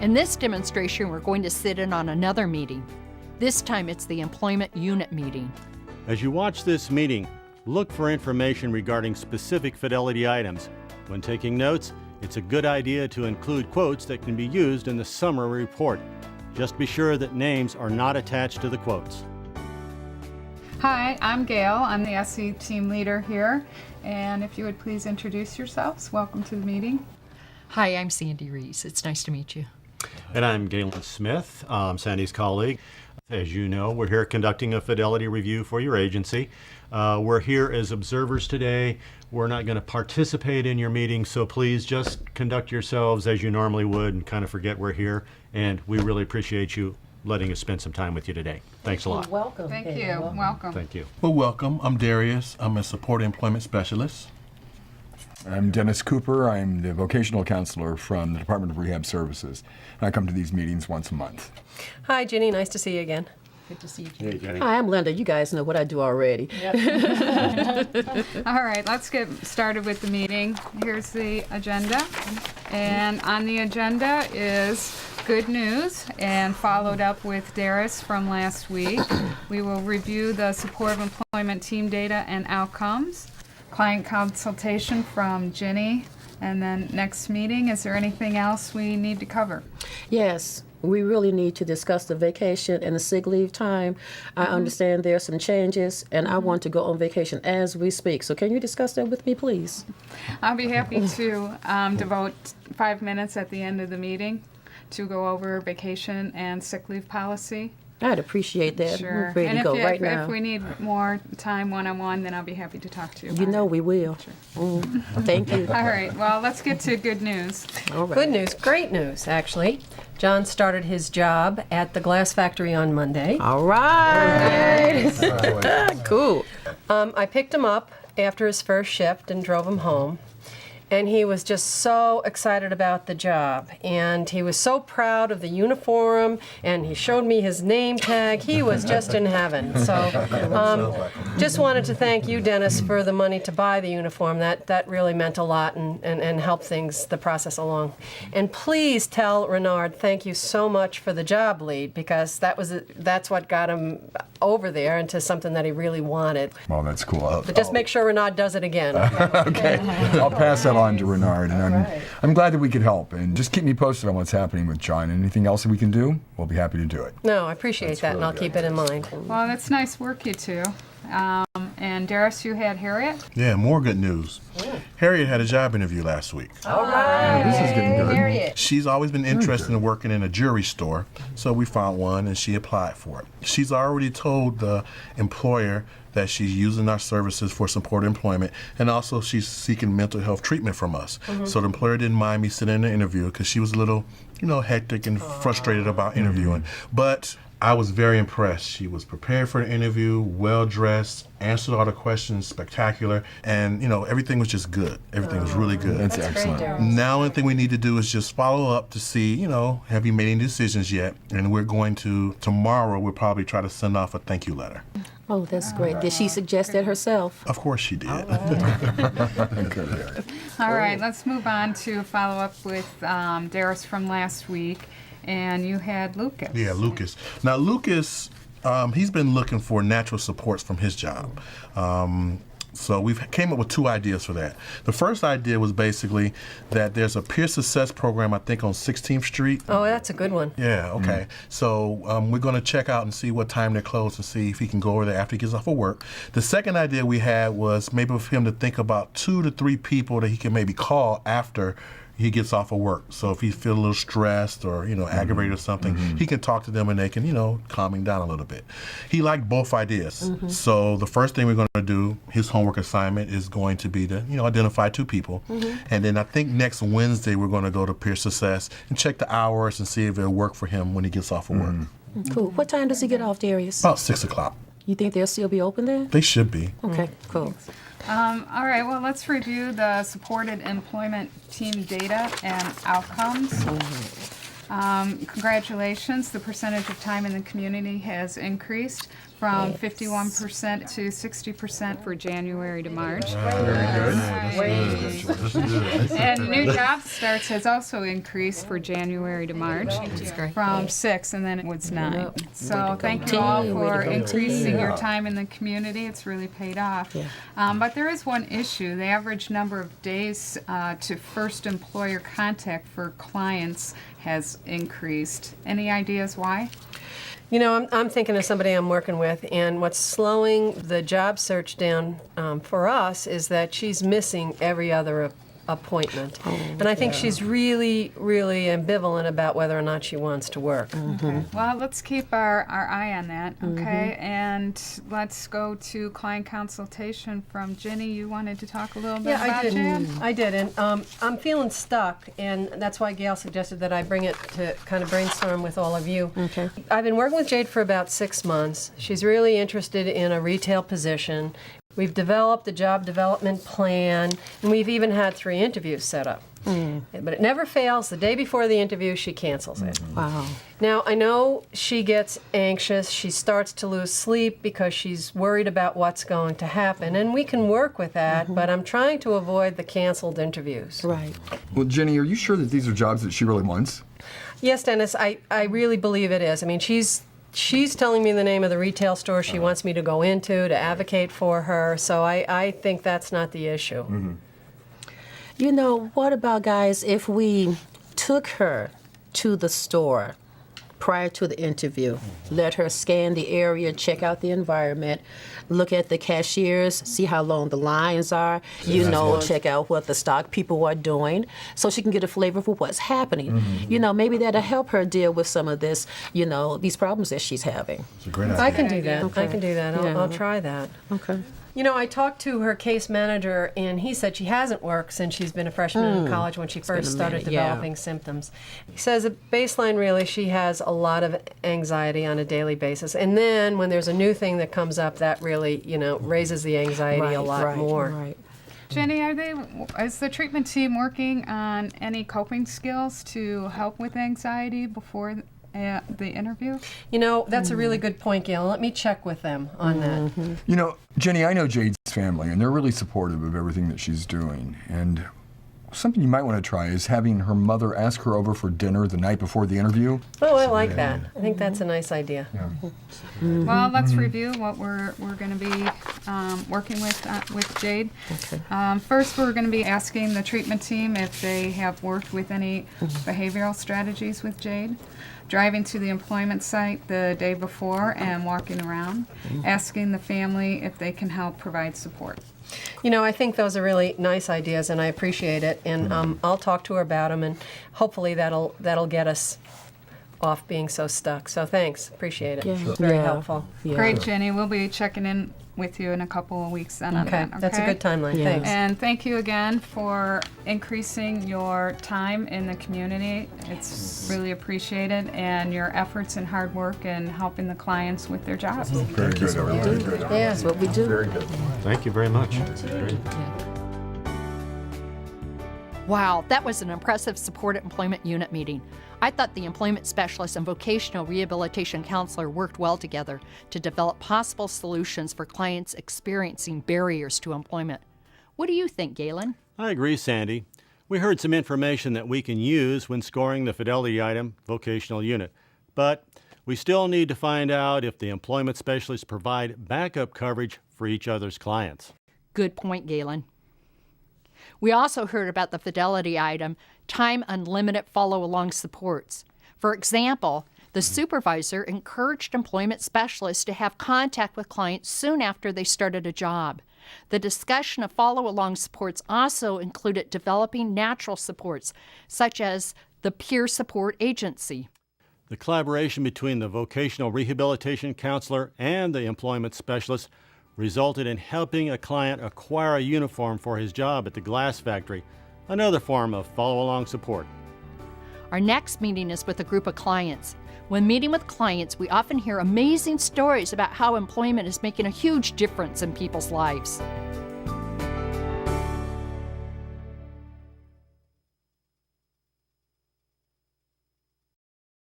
In this demonstration, we're going to sit in on another meeting. This time it's the employment unit meeting. As you watch this meeting, look for information regarding specific Fidelity items. When taking notes, it's a good idea to include quotes that can be used in the summary report. Just be sure that names are not attached to the quotes. Hi, I'm Gail. I'm the SE team leader here. And if you would please introduce yourselves. Welcome to the meeting. Hi, I'm Sandy Reese. It's nice to meet you. And I'm Galen Smith, Sandy's colleague. As you know, we're here conducting a Fidelity review for your agency. We're here as observers today. We're not going to participate in your meeting, so please just conduct yourselves as you normally would and kind of forget we're here. And we really appreciate you letting us spend some time with you today. Thanks a lot. Welcome. Thank you. Welcome. Thank you. Well, welcome. I'm Darius. I'm a support employment specialist. I'm Dennis Cooper. I'm the vocational counselor from the Department of Rehab Services. And I come to these meetings once a month. Hi, Jenny. Nice to see you again. Good to see you, Jenny. Hey, Jenny. Hi, I'm Linda. You guys know what I do already. All right, let's get started with the meeting. Here's the agenda. And on the agenda is good news and followed up with Darius from last week. We will review the support of employment team data and outcomes. Client consultation from Jenny. And then next meeting, is there anything else we need to cover? Yes, we really need to discuss the vacation and the sick leave time. I understand there are some changes, and I want to go on vacation as we speak. So can you discuss that with me, please? I'll be happy to devote 5 minutes at the end of the meeting to go over vacation and sick leave policy. I'd appreciate that. Sure. I'm ready And to go right now. if we need more time one-on-one, then I'll be happy to talk to you. You about know it. we will. Thank you. All right, well, let's get to good news. All right. Good news, great news, actually. John started his job at the glass factory on Monday. All right. Cool. I picked him up after his first shift and drove him home. And he was just so excited about the job. And he was so proud of the uniform. And he showed me his name tag. He was just in heaven. So just wanted to thank you, Dennis, for the money to buy the uniform. That really meant a lot and helped the process along. And please tell Renard thank you so much for the job lead, because that's what got him over there into something that he really wanted. Well, that's cool. But just make sure Renard does it again. Okay. I'll pass that on to Renard. And I'm glad that we could help. And just keep me posted on what's happening with John. Anything else that we can do, we'll be happy to do it. No, I appreciate that, and I'll keep it in mind. Well, that's nice work, you two. And Darius, you had Harriet? Yeah, more good news. Harriet had a job interview last week. All right. This is getting good. She's always been interested in working in a jewelry store, so we found one and she applied for it. She's already told the employer that she's using our services for support employment, and also she's seeking mental health treatment from us. So the employer didn't mind me sitting in the interview because she was a little, hectic and frustrated about interviewing. But I was very impressed. She was prepared for the interview, well-dressed, answered all the questions, spectacular, and, everything was just good. Everything was really good. That's excellent. Now, the only thing we need to do is just follow up to see, have you made any decisions yet? And we're going to, tomorrow, we'll probably try to send off a thank you letter. Oh, that's great. Did she suggest that herself? Of course she did. Good, Harriet. All right, let's move on to follow up with Darius from last week. And you had Lucas. Yeah, Lucas. Now, Lucas, he's been looking for natural supports from his job. So we came up with 2 ideas for that. The first idea was basically that there's a peer success program, I think, on 16th Street. Oh, that's a good one. Yeah, okay. So we're going to check out and see what time they're closed and see if he can go over there after he gets off of work. The second idea we had was maybe for him to think about 2 to 3 people that he can maybe call after he gets off of work. So if he feels a little stressed or, aggravated or something, he can talk to them and they can, calm him down a little bit. He liked both ideas. So the first thing we're going to do, his homework assignment is going to be to, identify 2 people. And then I think next Wednesday we're going to go to Peer Success and check the hours and see if it'll work for him when he gets off of work. Cool. What time does he get off, Darius? About 6 o'clock. You think they'll still be open there? They should be. Okay, cool. All right, well, let's review the supported employment team data and outcomes. Congratulations, the percentage of time in the community has increased from 51% to 60% for January to March. And new job starts has also increased for January to March from 6, and then it was 9. So thank you all for increasing your time in the community. It's really paid off. But there is one issue. The average number of days to first employer contact for clients has increased. Any ideas why? You know, I'm thinking of somebody I'm working with, and what's slowing the job search down for us is that she's missing every other appointment. And I think she's really, really ambivalent about whether or not she wants to work. Well, let's keep our eye on that, okay? And let's go to client consultation from Jenny. You wanted to talk a little bit about Jan? I did, and I'm feeling stuck, and that's why Gail suggested that I bring it to kind of brainstorm with all of you. I've been working with Jade for about 6 months. She's really interested in a retail position. We've developed a job development plan, and we've even had 3 interviews set up. But it never fails. The day before the interview, she cancels it. Wow. Now, I know she gets anxious. She starts to lose sleep because she's worried about what's going to happen. And we can work with that, but I'm trying to avoid the canceled interviews. Right. Well, Jenny, are you sure that these are jobs that she really wants? Yes, Dennis, I really believe it is. I mean, She's telling me the name of the retail store she wants me to go into to advocate for her, so I think that's not the issue. You know, what about, guys, if we took her to the store prior to the interview, let her scan the area, check out the environment, look at the cashiers, see how long the lines are, check out what the stock people are doing, so she can get a flavor for what's happening. You know, maybe that'll help her deal with some of this, these problems that she's having. It's a great idea. I can do that. I can do that. I'll try that. Okay. You know, I talked to her case manager, and he said she hasn't worked since she's been a freshman in college when she first started developing symptoms. He says at baseline, really, she has a lot of anxiety on a daily basis. And then when there's a new thing that comes up, that really, raises the anxiety a lot more. Right. Jenny, is the treatment team working on any coping skills to help with anxiety before the interview? You know, that's a really good point, Gail. Let me check with them on that. You know, Jenny, I know Jade's family, and they're really supportive of everything that she's doing. And something you might want to try is having her mother ask her over for dinner the night before the interview. Oh, I like that. I think that's a nice idea. Well, let's review what we're going to be working with Jade. First, we're going to be asking the treatment team if they have worked with any behavioral strategies with Jade. Driving to the employment site the day before and walking around, asking the family if they can help provide support. You know, I think those are really nice ideas, and I appreciate it. And I'll talk to her about them, and hopefully that'll get us off being so stuck. So thanks, appreciate it. It's very helpful. Great, Jenny. We'll be checking in with you in a couple of weeks then on that. Okay, that's a good timeline. Thanks. And thank you again for increasing your time in the community. It's really appreciated, and your efforts and hard work in helping the clients with their jobs. Very good. Yeah, that's what we do. Very good. Thank you very much. Wow, that was an impressive Supported Employment Unit meeting. I thought the employment specialist and vocational rehabilitation counselor worked well together to develop possible solutions for clients experiencing barriers to employment. What do you think, Galen? I agree, Sandy. We heard some information that we can use when scoring the Fidelity item vocational unit, but we still need to find out if the employment specialists provide backup coverage for each other's clients. Good point, Galen. We also heard about the Fidelity item, time unlimited follow-along supports. For example, the supervisor encouraged employment specialists to have contact with clients soon after they started a job. The discussion of follow-along supports also included developing natural supports, such as the peer support agency. The collaboration between the vocational rehabilitation counselor and the employment specialist resulted in helping a client acquire a uniform for his job at the glass factory, another form of follow-along support. Our next meeting is with a group of clients. When meeting with clients, we often hear amazing stories about how employment is making a huge difference in people's lives.